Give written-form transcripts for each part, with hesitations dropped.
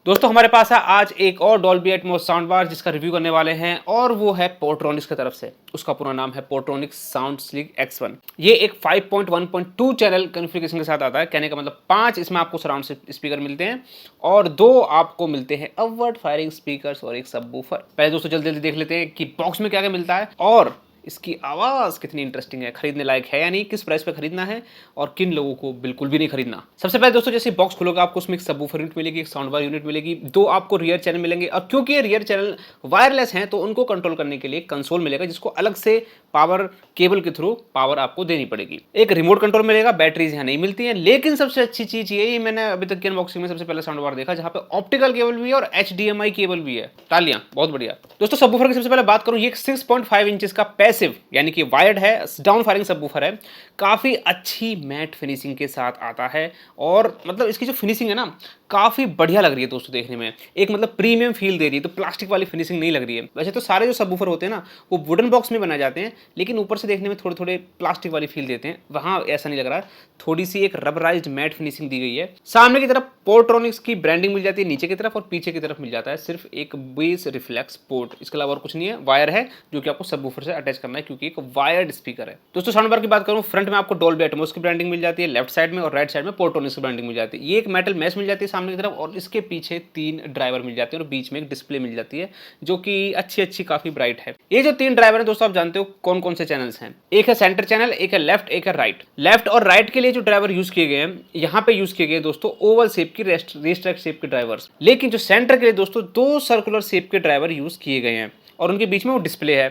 दोस्तों हमारे पास है आज एक और डॉल्बी एटमॉस साउंड बार जिसका रिव्यू करने वाले हैं और वो है पोर्ट्रॉनिक्स की तरफ से। उसका पूरा नाम है पोर्ट्रॉनिक्स साउंड स्लीक X1। ये एक 5.1.2 चैनल कॉन्फ़िगरेशन के साथ आता है। कहने का मतलब 5 इसमें आपको सराउंड स्पीकर मिलते हैं और 2 आपको मिलते हैं अपवर्ड फायरिंग स्पीकर्स और एक सबवूफर। पहले दोस्तों जल्दी जल्दी देख लेते हैं कि बॉक्स में क्या क्या मिलता है और इसकी आवाज़ कितनी इंटरेस्टिंग है, खरीदने लायक है या नहीं, किस प्राइस पे खरीदना है और किन लोगों को बिल्कुल भी नहीं खरीदना। सबसे पहले दोस्तों जैसे बॉक्स खुलोगे आपको उसमें एक सबवूफर यूनिट मिलेगी, एक साउंड बार यूनिट मिलेगी, 2 आपको रियर चैनल मिलेंगे और क्योंकि ये रियर चैनल वायरलेस हैं तो उनको कंट्रोल करने के लिए कंसोल मिलेगा जिसको अलग से पावर केबल के थ्रू पावर आपको देनी पड़ेगी। एक रिमोट कंट्रोल मिलेगा, बैटरीज यहाँ नहीं मिलती है, लेकिन सबसे अच्छी चीज ये मैंने अभी तक की अनबॉक्सिंग में सबसे पहले साउंड बार देखा जहाँ पे ऑप्टिकल केबल भी है और HDMI केबल भी है। तालियां, बहुत बढ़िया। दोस्तों सबवूफर की सबसे पहले बात करूं, ये 6.5 इंचेस का पैसिव यानी कि वायर्ड है, डाउन फायरिंग सबवूफर है। काफी अच्छी मैट फिनिशिंग के साथ आता है और मतलब इसकी जो फिनिशिंग है ना काफी बढ़िया लग रही है दोस्तों देखने में, एक मतलब प्रीमियम फील दे रही है, तो प्लास्टिक वाली फिनिशिंग नहीं लग रही है। वैसे तो सारे जो सबवूफर होते हैं ना वो वुडन बॉक्स में बनाए जाते हैं लेकिन ऊपर से देखने में थोड़े थोड़े प्लास्टिक वाली फील देते हैं, वहां ऐसा नहीं लग रहा है। थोड़ी सी एक रबराइज्ड मैट फिनिशिंग दी गई है। सामने की तरफ पोर्ट्रॉनिक्स की ब्रांडिंग मिल जाती है, नीचे की तरफ और पीछे की तरफ मिल जाता है सिर्फ एक बेस रिफ्लेक्स पोर्ट, इसके अलावा और कुछ नहीं है। वायर है जो कि आपको सबवूफर से अटैच करना है क्योंकि एक वायर्ड स्पीकर है। दोस्तों साउंड बार की बात करूं, फ्रंट में आपको डॉल्बी एटमॉस की ब्रांडिंग मिल जाती है, लेफ्ट साइड में और राइट साइड में पोर्ट्रॉनिक्स की ब्रांडिंग मिल जाती है। ये एक मेटल मैश मिल जाती है सामने की तरफ और इसके पीछे 3 ड्राइवर मिल जाते हैं और बीच में एक डिस्प्ले मिल जाती है जो कि अच्छी काफी ब्राइट है। ये जो 3 ड्राइवर है दोस्तों आप जानते हो कौन कौन से चैनल्स हैं, एक है सेंटर चैनल, एक है लेफ्ट, एक है राइट। लेफ्ट और राइट के लिए जो ड्राइवर यूज किए गए हैं यहाँ पे यूज किए गए दोस्तों ओवल शेप की रेस्ट्रैक्ट शेप के ड्राइवर्स, लेकिन जो सेंटर के लिए दोस्तों 2 सर्कुलर शेप के ड्राइवर यूज किए गए हैं और उनके बीच में वो डिस्प्ले है।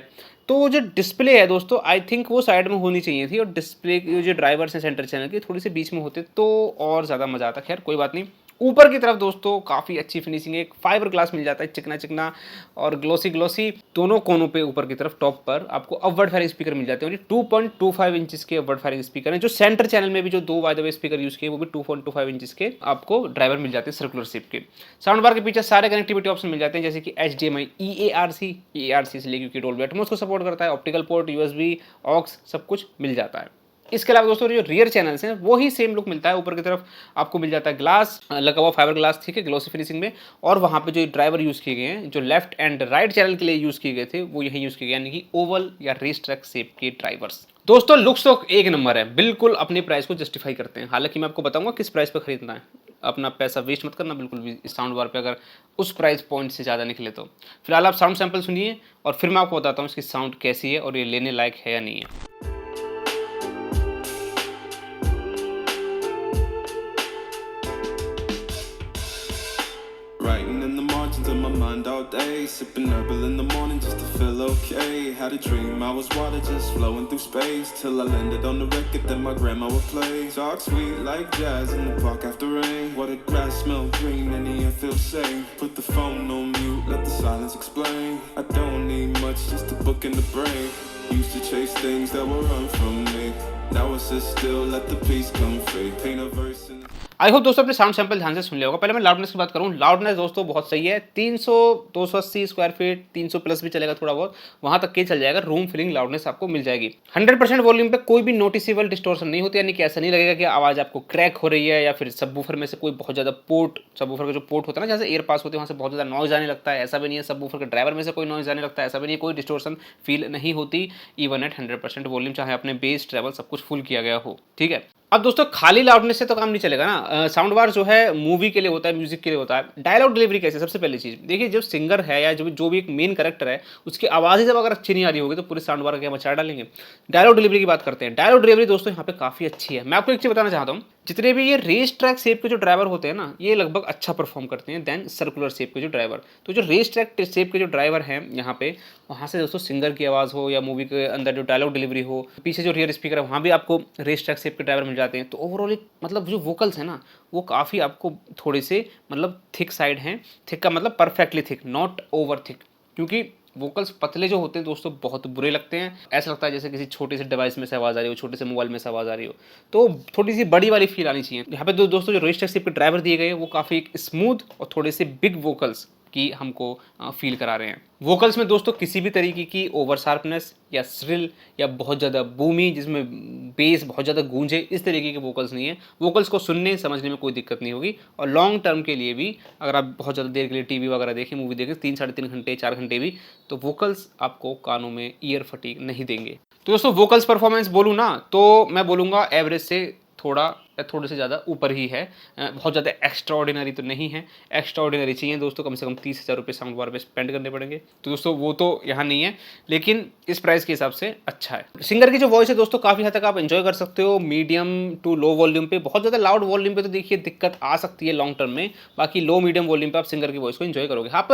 तो जो डिस्प्ले है दोस्तों आई थिंक वो साइड में होनी चाहिए थी और डिस्प्ले जो ड्राइवर्स हैं सेंटर चैनल के थोड़ी से बीच में होते तो और ज़्यादा मज़ा आता। खैर कोई बात नहीं। ऊपर की तरफ दोस्तों काफ़ी अच्छी फिनिशिंग है, एक फाइबर ग्लास मिल जाता है, चिकना चिकना और ग्लोसी ग्लोसी। दोनों कोनों पे ऊपर की तरफ टॉप पर आपको अपवर्ड फायरिंग स्पीकर मिल जाते हैं और ये 2.25 इंचेस के अपवर्ड फायरिंग स्पीकर हैं। जो सेंटर चैनल में भी जो 2 by the way speaker use किए वो भी 2.25 इंचेस के आपको ड्राइवर मिल जाते हैं सर्कुलर शेप के। साउंड बार के पीछे सारे कनेक्टिविटी ऑप्शन मिल जाते हैं जैसे कि HDMI, EARC इसलिए क्योंकि डॉल्बी एटमॉस को सपोर्ट करता है, ऑप्टिकल पोर्ट, USB, ऑक्स सब कुछ मिल जाता है। इसके अलावा दोस्तों जो रियर चैनल्स हैं वो ही सेम लुक मिलता है। ऊपर की तरफ आपको मिल जाता है ग्लास लगा हुआ, फाइबर ग्लास, ठीक है, ग्लोसी फिनिशिंग में। और वहाँ पे जो ड्राइवर यूज़ किए गए हैं जो लेफ्ट एंड राइट चैनल के लिए यूज़ किए गए थे वो यही यूज़ किए गए यानी कि ओवल या रेस्ट्रैक्ट शेप के ड्राइवर्स। दोस्तों लुक्स तो एक नंबर है, बिल्कुल अपने प्राइस को जस्टिफाई करते हैं। हालांकि मैं आपको बताऊंगा किस प्राइस पे खरीदना है, अपना पैसा वेस्ट मत करना बिल्कुल भी इस साउंड बार पे अगर उस प्राइस पॉइंट से ज़्यादा निकले तो। फिलहाल आप साउंड सैंपल सुनिए और फिर मैं आपको बताता हूँ इसकी साउंड कैसी है और ये लेने लायक है या नहीं है। Writing in the margins of my mind all day, sipping herbal in the morning just to feel okay. Had a dream I was water just flowing through space till I landed on the record that my grandma would play. Talk sweet like jazz in the park after rain. What a grass smell green and the air feels safe. Put the phone on mute, let the silence explain. I don't need much just to book in the brain. Used to chase things that were run from me. Now I sit still, let the peace come free. Paint a verse in I hope दोस्तों अपने sound sample ध्यान से सुन लिया होगा। पहले मैं loudness की बात करूं, लाउडनेस दोस्तों बहुत सही है। 300 280 स्क्वायर फीट, 300 प्लस भी चलेगा थोड़ा बहुत, वहां तक के चल जाएगा। रूम फिलिंग लाउडनेस आपको मिल जाएगी। 100% वॉल्यूम पे कोई भी नोटिसेबल डिस्टॉर्शन नहीं होती, यानी कि ऐसा नहीं लगेगा कि आवाज़ आपको क्रैक हो रही है या फिर सबवूफर में से कोई बहुत ज़्यादा पोर्ट, सबवूफर का जो पोर्ट होता है ना जैसे एयर पास होते हैं वहाँ से बहुत ज़्यादा नॉइज आने लगता है, ऐसा भी नहीं है। सबवूफर के ड्राइवर में से कोई नॉइज आने लगता है, ऐसा भी नहीं है। कोई डिस्टॉर्शन फील नहीं होती इवन एट 100% वॉल्यूम, चाहे अपने बेस ट्रेवल सब कुछ फुल किया गया हो, ठीक है। अब दोस्तों खाली लाउडनेस से तो काम नहीं चलेगा ना। साउंड बार जो है मूवी के लिए होता है, म्यूजिक के लिए होता है। डायलॉग डिलीवरी कैसे, सबसे पहली चीज देखिए, जो सिंगर है या जो भी एक मेन कैरेक्टर है उसकी आवाज़ ही जब अगर अच्छी नहीं आ रही होगी तो पूरे साउंड बार क्या मचा डालेंगे। डायलॉग डिलीवरी की बात करते हैं। डायलॉग डिलीवरी दोस्तों यहाँ पे काफ़ी अच्छी है। मैं आपको एक चीज़ बताना चाहता हूँ, जितने भी ये रेस ट्रैक शेप के जो ड्राइवर होते हैं ना ये लगभग अच्छा परफॉर्म करते हैं देन सर्कुलर शेप के जो ड्राइवर। तो जो रेस ट्रैक शेप के जो ड्राइवर हैं यहाँ पे, वहाँ से दोस्तों सिंगर की आवाज़ हो या मूवी के अंदर जो डायलॉग डिलीवरी हो, पीछे जो रियर स्पीकर है वहाँ भी आपको रेस ट्रैक शेप के ड्राइवर मिल जाते हैं। तो ओवरऑल मतलब जो वोकल्स हैं ना वो काफ़ी आपको थोड़े से मतलब थिक साइड हैं। थिक का मतलब perfectly thick, not over thick, क्योंकि वोकल्स पतले जो होते हैं दोस्तों बहुत बुरे लगते हैं। ऐसा लगता है जैसे किसी छोटे से डिवाइस में से आवाज़ आ रही हो, छोटे से मोबाइल में से आवाज़ आ रही हो। तो थोड़ी सी बड़ी वाली फील आनी चाहिए। यहाँ पे दोस्तों जो रेस्ट्रक्ट शेप के ड्राइवर दिए गए हैं वो काफ़ी स्मूथ और थोड़े से बिग वोकल्स कि हमको फील करा रहे हैं। वोकल्स में दोस्तों किसी भी तरीके की ओवर शार्पनेस या श्रिल या बहुत ज़्यादा बूमी जिसमें बेस बहुत ज़्यादा गूंजे, इस तरीके के वोकल्स नहीं है। वोकल्स को सुनने समझने में कोई दिक्कत नहीं होगी, और लॉन्ग टर्म के लिए भी अगर आप बहुत ज़्यादा देर के लिए टीवी वगैरह देखें, मूवी देखें 3 साढ़े 3 घंटे 4 घंटे भी, तो वोकल्स आपको कानों में ईयर फटीग नहीं देंगे। तो दोस्तों वोकल्स परफॉर्मेंस बोलूँ ना तो मैं बोलूँगा एवरेज से थोड़े से ज़्यादा ऊपर ही है। बहुत ज़्यादा एक्स्ट्रा ऑर्डिनरी तो नहीं है। एक्स्ट्रा ऑर्डिनरी चाहिए दोस्तों कम से कम 30,000 रुपये साउंड बार पे स्पेंड करने पड़ेंगे, तो दोस्तों वो तो यहाँ नहीं है, लेकिन इस प्राइस के हिसाब से अच्छा है। सिंगर की जो वॉइस है दोस्तों काफ़ी हद तक आप एंजॉय कर सकते हो, मीडियम टू लो वॉल्यूम पे। बहुत ज़्यादा लाउड वॉल्यूम पे तो देखिए दिक्कत आ सकती है लॉन्ग टर्म में, बाकी लो मीडियम वॉल्यूम पे आप सिंगर की वॉइस को एंजॉय करोगे। आप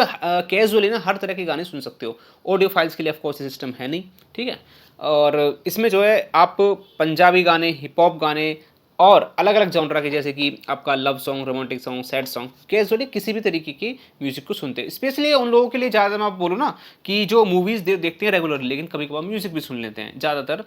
कैजुअली ना हर तरह के गाने सुन सकते हो। ऑडियो फाइल्स के लिए ऑफकोर्स सिस्टम है नहीं, ठीक है। और इसमें जो है आप पंजाबी गाने, हिप हॉप गाने और अलग अलग जॉनरा के, जैसे कि आपका love song, romantic song, sad song, casually किसी भी तरीके की म्यूजिक को सुनते हैं। स्पेशली उन लोगों के लिए ज़्यादा मैं बोलूँ ना कि जो मूवीज़ देखते हैं रेगुलरली, लेकिन कभी कभार म्यूजिक भी सुन लेते हैं। ज़्यादातर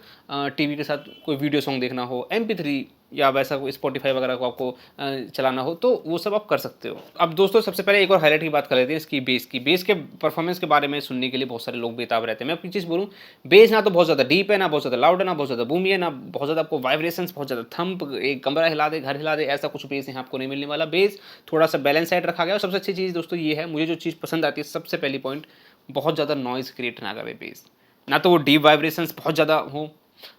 टीवी के साथ कोई वीडियो सॉन्ग देखना हो, MP3 या वैसा कोई स्पॉटिफाई वगैरह को आपको चलाना हो, तो वो सब आप कर सकते हो। अब दोस्तों सबसे पहले एक और हाईलाइट की बात कर लेते हैं इसकी बेस के परफॉर्मेंस के बारे में सुनने के लिए बहुत सारे लोग बेताब रहते हैं। मैं अपनी चीज़ बोलूँ, बेस ना तो बहुत ज़्यादा डीप है, ना बहुत ज़्यादा लाउड है, ना बहुत ज़्यादा बूमी है, ना बहुत ज़्यादा आपको वाइब्रेशंस, बहुत ज़्यादा थंप, एक कमरा हिला दे, घर हिला दे, ऐसा कुछ बेस यहाँ आपको नहीं मिलने वाला। बेस थोड़ा सा बैलेंस साइड रखा गया। और सबसे अच्छी चीज़ दोस्तों ये है, मुझे जो चीज़ पसंद आती है सबसे पहली पॉइंट, बहुत ज़्यादा नॉइज़ क्रिएट ना करे बेस। ना तो वो डीप वाइब्रेशंस बहुत ज़्यादा हो,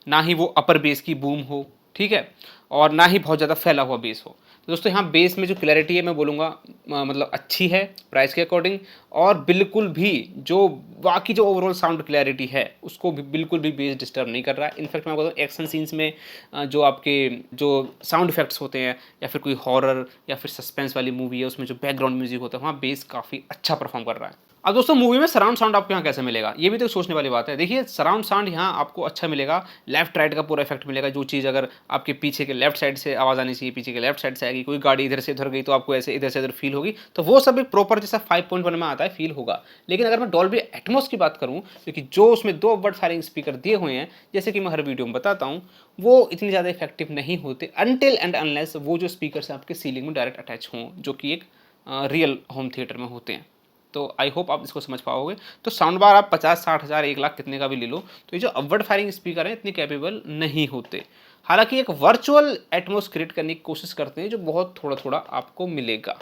ना ही वो अपर बेस की बूम हो, ठीक है, और ना ही बहुत ज़्यादा फैला हुआ बेस हो। तो दोस्तों यहाँ बेस में जो क्लैरिटी है मैं बोलूँगा मतलब अच्छी है प्राइस के अकॉर्डिंग, और बिल्कुल भी जो बाकी जो ओवरऑल साउंड क्लैरिटी है उसको भी बिल्कुल भी बेस डिस्टर्ब नहीं कर रहा है। इनफैक्ट मैं बताऊँ एक्शन सीन्स में जो आपके जो साउंड इफेक्ट्स होते हैं, या फिर कोई हॉरर या फिर सस्पेंस वाली मूवी है उसमें जो बैकग्राउंड म्यूजिक होता है, वहाँ बेस काफ़ी अच्छा परफॉर्म कर रहा है। अब दोस्तों मूवी में सराउंड साउंड आपको यहाँ कैसे मिलेगा, ये भी तो सोचने वाली बात है। देखिए सराउंड साउंड यहाँ आपको अच्छा मिलेगा, लेफ्ट राइट का पूरा इफेक्ट मिलेगा। जो चीज़ अगर आपके पीछे के लेफ्ट साइड से आवाज़ आनी चाहिए, पीछे के लेफ्ट साइड से आएगी, कोई गाड़ी इधर से उधर गई तो आपको ऐसे इधर से इधर फील होगी, तो वो सब एक प्रॉपर जैसा 5.1 में आता है फील होगा। लेकिन अगर मैं डॉल्बी एटमॉस की बात करूँ, क्योंकि जो उसमें 2 अपवर्ड फायरिंग स्पीकर दिए हुए हैं, जैसे कि मैं हर वीडियो में बताता हूँ, वो इतनी ज़्यादा इफेक्टिव नहीं होते अनटिल एंड अनलेस वो जो स्पीकर से आपके सीलिंग में डायरेक्ट अटैच हों, जो कि एक रियल होम थिएटर में होते हैं। तो आई होप आप इसको समझ पाओगे। तो साउंड बार आप 50-60 हज़ार 1 लाख कितने का भी ले लो, तो ये जो अपवर्ड फायरिंग स्पीकर हैं इतने कैपेबल नहीं होते। हालांकि एक वर्चुअल एटमॉस क्रिएट करने की कोशिश करते हैं, जो बहुत थोड़ा थोड़ा आपको मिलेगा।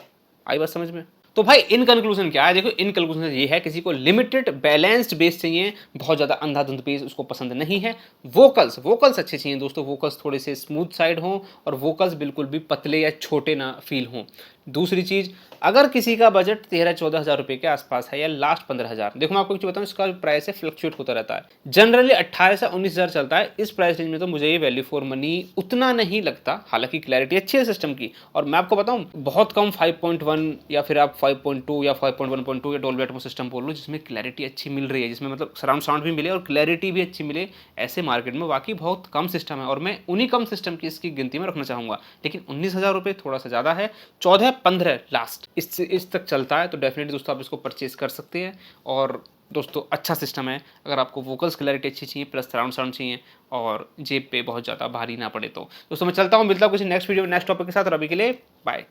आई बात समझ में? तो भाई इन कंक्लूजन क्या है, देखो इन कंक्लूजन ये है, किसी को लिमिटेड बैलेंस्ड बेस चाहिए, बहुत ज़्यादा अंधाधुंध बेस उसको पसंद नहीं है। वोकल्स अच्छे चाहिए दोस्तों, वोकल्स थोड़े से स्मूथ साइड हों, और वोकल्स बिल्कुल भी पतले या छोटे ना फील हों। दूसरी चीज़, अगर किसी का बजट 13-14 हज़ार रुपये के आसपास है या लास्ट 15 हज़ार, देखो मैं आपको कुछ बताऊँ, इसका प्राइस है फ्लक्चुएट होता रहता है। जनरली 18 से 19 हज़ार चलता है। इस प्राइस रेंज में तो मुझे ये वैल्यू फॉर मनी उतना नहीं लगता। हालांकि क्लैरिटी अच्छी है सिस्टम की, और मैं आपको बताऊँ बहुत कम 5.1 या फिर आप 5.2 या 5.1.2 या डॉल्बी एटमॉस सिस्टम बोल लो जिसमें क्लैरिटी अच्छी मिल रही है, जिसमें मतलब सराउंड साउंड भी मिले और क्लैरिटी भी अच्छी मिले, ऐसे मार्केट में वाकई बहुत कम सिस्टम है, और मैं उन्हीं कम सिस्टम की इसकी गिनती में रखना चाहूँगा। लेकिन 19 हज़ार रुपये थोड़ा सा ज़्यादा है, 14-15 लास्ट इस तक चलता है, तो डेफिनेटली दोस्तों आप इसको परचेज कर सकते हैं। और दोस्तों अच्छा सिस्टम है अगर आपको वोकल्स क्लैरिटी अच्छी चाहिए, प्लस सराउंड साउंड चाहिए, और जेब पे बहुत ज़्यादा भारी ना पड़े। तो दोस्तों मैं चलता हूँ, मिलता हूँ किसी नेक्स्ट वीडियो में नेक्स्ट टॉपिक के साथ, और अभी के लिए बाय।